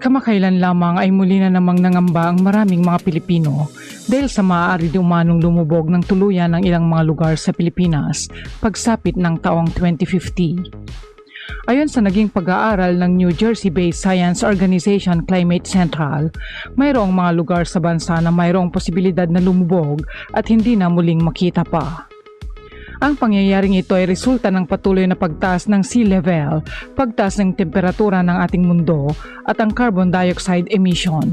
Kamakailan lamang ay muli na namang nangamba ang maraming mga Pilipino dahil sa maaari di umanong lumubog ng tuluyan ng ilang mga lugar sa Pilipinas pagsapit ng taong 2050. Ayon sa naging pag-aaral ng New Jersey-based science organization Climate Central, mayroong mga lugar sa bansa na mayroong posibilidad na lumubog at hindi na muling makita pa. Ang pangyayaring ito ay resulta ng patuloy na pagtaas ng sea level, pagtaas ng temperatura ng ating mundo at ang carbon dioxide emission.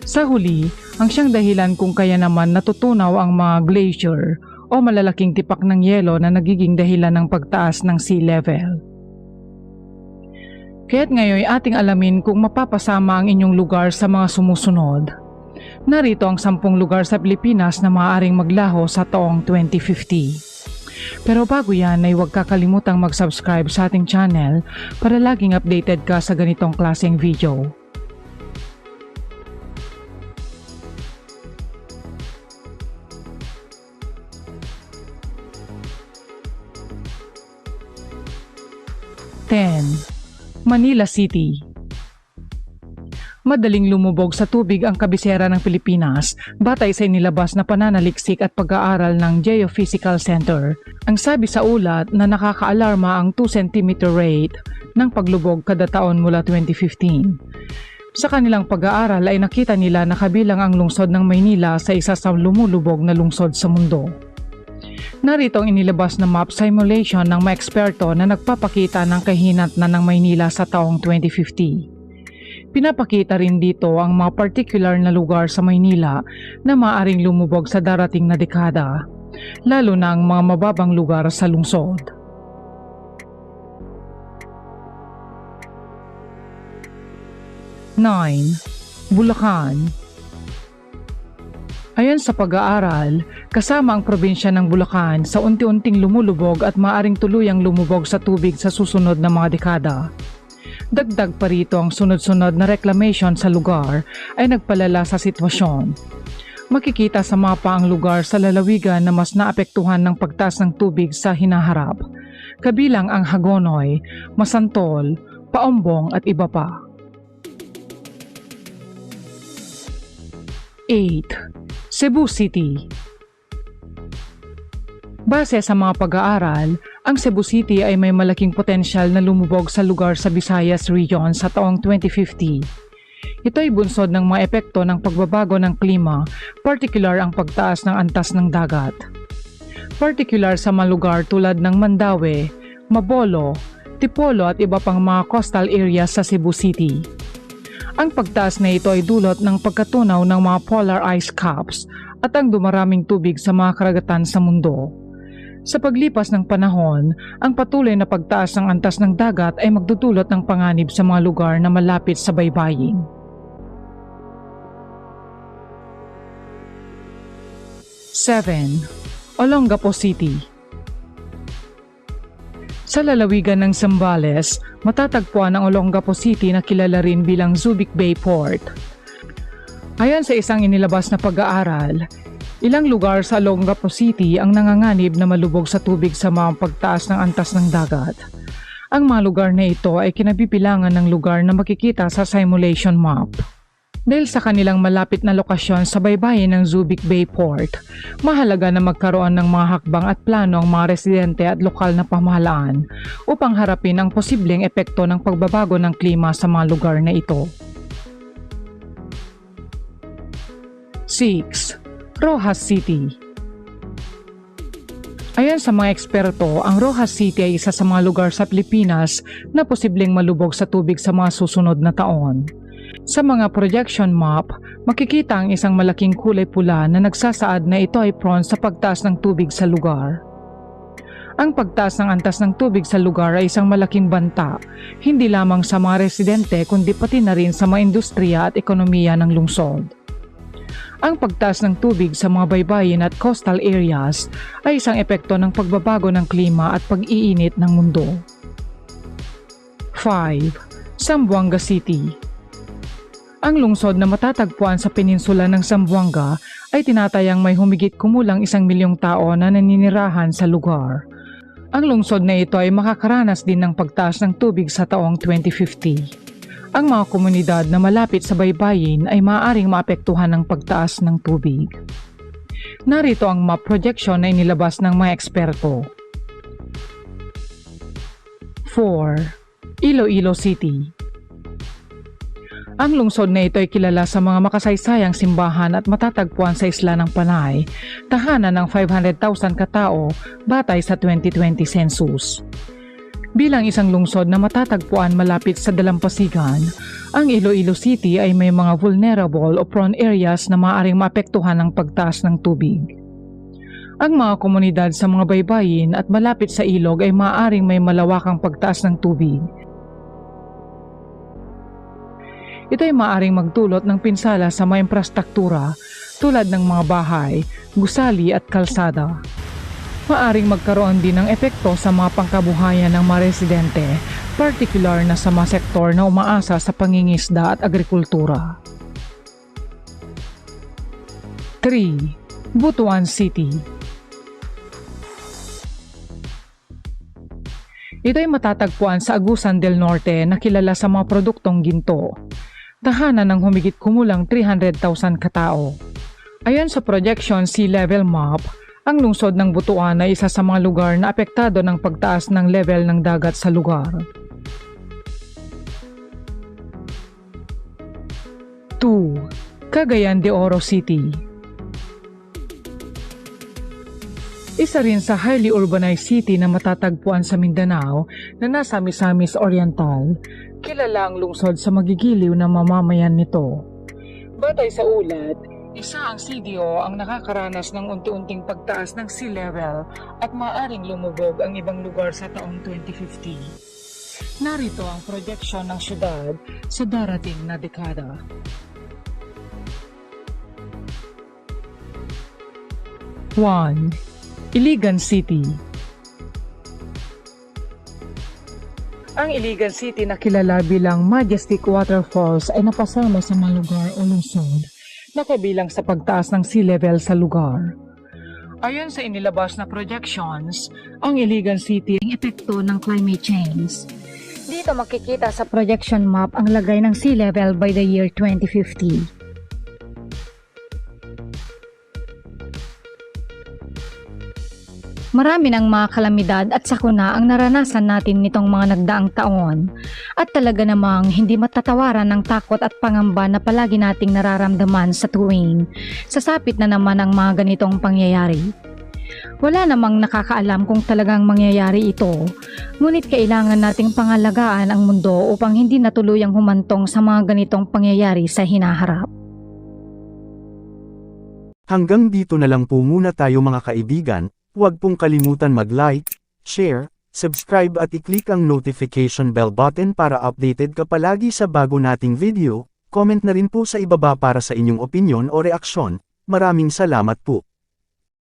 Sa huli, ang siyang dahilan kung kaya naman natutunaw ang mga glacier o malalaking tipak ng yelo na nagiging dahilan ng pagtaas ng sea level. Kaya't ngayon ating alamin kung mapapasama ang inyong lugar sa mga sumusunod. Narito ang 10 lugar sa Pilipinas na maaaring maglaho sa taong 2050. Pero bago yan ay huwag kakalimutang mag-subscribe sa ating channel para laging updated ka sa ganitong klaseng video. Manila City. Madaling lumubog sa tubig ang kabisera ng Pilipinas batay sa inilabas na pananaliksik at pag-aaral ng Geophysical Center. Ang sabi sa ulat na nakakaalarma ang 2 cm rate ng paglubog kada taon mula 2015. Sa kanilang pag-aaral ay nakita nila na kabilang ang lungsod ng Maynila sa isa sa lumulubog na lungsod sa mundo. Narito ang inilabas na map simulation ng mga eksperto na nagpapakita ng kahinatnan ng Maynila sa taong 2050. Pinapakita rin dito ang mga particular na lugar sa Maynila na maaaring lumubog sa darating na dekada, lalo na ang mga mababang lugar sa lungsod. Bulacan. Ayon sa pag-aaral, kasama ang probinsya ng Bulacan sa unti-unting lumulubog at maaaring tuluyang lumubog sa tubig sa susunod na mga dekada. Dagdag pa rito ang sunod-sunod na reclamation sa lugar ay nagpalala sa sitwasyon. Makikita sa mapa ang lugar sa lalawigan na mas naapektuhan ng pagtaas ng tubig sa hinaharap, kabilang ang Hagonoy, Masantol, Paombong at iba pa. 8. Cebu City. Base sa mga pag-aaral, ang Cebu City ay may malaking potensyal na lumubog sa lugar sa Visayas Region sa taong 2050. Ito ay bunsod ng mga epekto ng pagbabago ng klima, particular ang pagtaas ng antas ng dagat. Particular sa mga lugar tulad ng Mandaue, Mabolo, Tipolo at iba pang mga coastal areas sa Cebu City. Ang pagtaas na ito ay dulot ng pagkatunaw ng mga polar ice caps at ang dumaraming tubig sa mga karagatan sa mundo. Sa paglipas ng panahon, ang patuloy na pagtaas ng antas ng dagat ay magdudulot ng panganib sa mga lugar na malapit sa baybayin. 7. Olongapo City. Sa lalawigan ng Zambales, matatagpuan ang Olongapo City na kilala rin bilang Subic Bay Port. Ayon sa isang inilabas na pag-aaral, ilang lugar sa Olongapo City ang nanganganib na malubog sa tubig sa mga pagtaas ng antas ng dagat. Ang mga lugar na ito ay kinabibilangan ng lugar na makikita sa simulation map. Dahil sa kanilang malapit na lokasyon sa baybayin ng Subic Bay Port, mahalaga na magkaroon ng mga hakbang at plano ang mga residente at lokal na pamahalaan upang harapin ang posibleng epekto ng pagbabago ng klima sa mga lugar na ito. 6. Roxas City. Ayon sa mga eksperto, ang Roxas City ay isa sa mga lugar sa Pilipinas na posibleng malubog sa tubig sa mga susunod na taon. Sa mga projection map, makikita ang isang malaking kulay pula na nagsasaad na ito ay prone sa pagtaas ng tubig sa lugar. Ang pagtaas ng antas ng tubig sa lugar ay isang malaking banta, hindi lamang sa mga residente kundi pati na rin sa mga industriya at ekonomiya ng lungsod. Ang pagtaas ng tubig sa mga baybayin at coastal areas ay isang epekto ng pagbabago ng klima at pag-iinit ng mundo. 5. Zamboanga City. Ang lungsod na matatagpuan sa peninsula ng Zamboanga ay tinatayang may humigit kumulang 1 milyong tao na naninirahan sa lugar. Ang lungsod na ito ay makakaranas din ng pagtaas ng tubig sa taong 2050. Ang mga komunidad na malapit sa baybayin ay maaaring maapektuhan ng pagtaas ng tubig. Narito ang map projection na inilabas ng mga eksperto. 4. Iloilo City. Ang lungsod na ito ay kilala sa mga makasaysayang simbahan at matatagpuan sa isla ng Panay, tahanan ng 500,000 katao batay sa 2020 census. Bilang isang lungsod na matatagpuan malapit sa dalampasigan, ang Iloilo City ay may mga vulnerable o prone areas na maaaring maapektuhan ng pagtaas ng tubig. Ang mga komunidad sa mga baybayin at malapit sa ilog ay maaaring may malawakang pagtaas ng tubig. Ito ay maaaring magdulot ng pinsala sa mga infrastruktura tulad ng mga bahay, gusali at kalsada. Maaaring magkaroon din ng epekto sa mga pangkabuhayan ng mga residente, partikular na sa mga sektor na umaasa sa pangingisda at agrikultura. 3. Butuan City. Ito ay matatagpuan sa Agusan del Norte na kilala sa mga produktong ginto. Tahanan ng humigit kumulang 300,000 katao. Ayon sa projection sea level map, ang lungsod ng Butuan ay isa sa mga lugar na apektado ng pagtaas ng level ng dagat sa lugar. 2. Cagayan de Oro City. Isa rin sa highly urbanized city na matatagpuan sa Mindanao na nasa Misamis Oriental, kilala ang lungsod sa magigiliw na mamamayan nito. Batay sa ulat, isa ang CDO ang nakakaranas ng unti-unting pagtaas ng sea level at maaaring lumubog ang ibang lugar sa taong 2050. Narito ang projection ng syudad sa darating na dekada. 1. Iligan City. Ang Iligan City na kilala bilang Majestic Waterfalls ay napasama sa mga lugar o lungsod na kabilang sa pagtaas ng sea level sa lugar. Ayon sa inilabas na projections, ang Iligan City ay epekto ng climate change. Dito makikita sa projection map ang lagay ng sea level by the year 2050. Marami ng mga kalamidad at sakuna ang naranasan natin nitong mga nagdaang taon at talaga namang hindi matatawaran ng takot at pangamba na palagi nating nararamdaman sa tuwing sasapit na naman ang mga ganitong pangyayari. Wala namang nakakaalam kung talagang mangyayari ito, ngunit kailangan nating pangalagaan ang mundo upang hindi natuluyang humantong sa mga ganitong pangyayari sa hinaharap. Hanggang dito na lang po muna tayo mga kaibigan. Huwag pong kalimutan mag-like, share, subscribe at i-click ang notification bell button para updated ka palagi sa bago nating video. Comment na rin po sa ibaba para sa inyong opinyon o reaksyon. Maraming salamat po.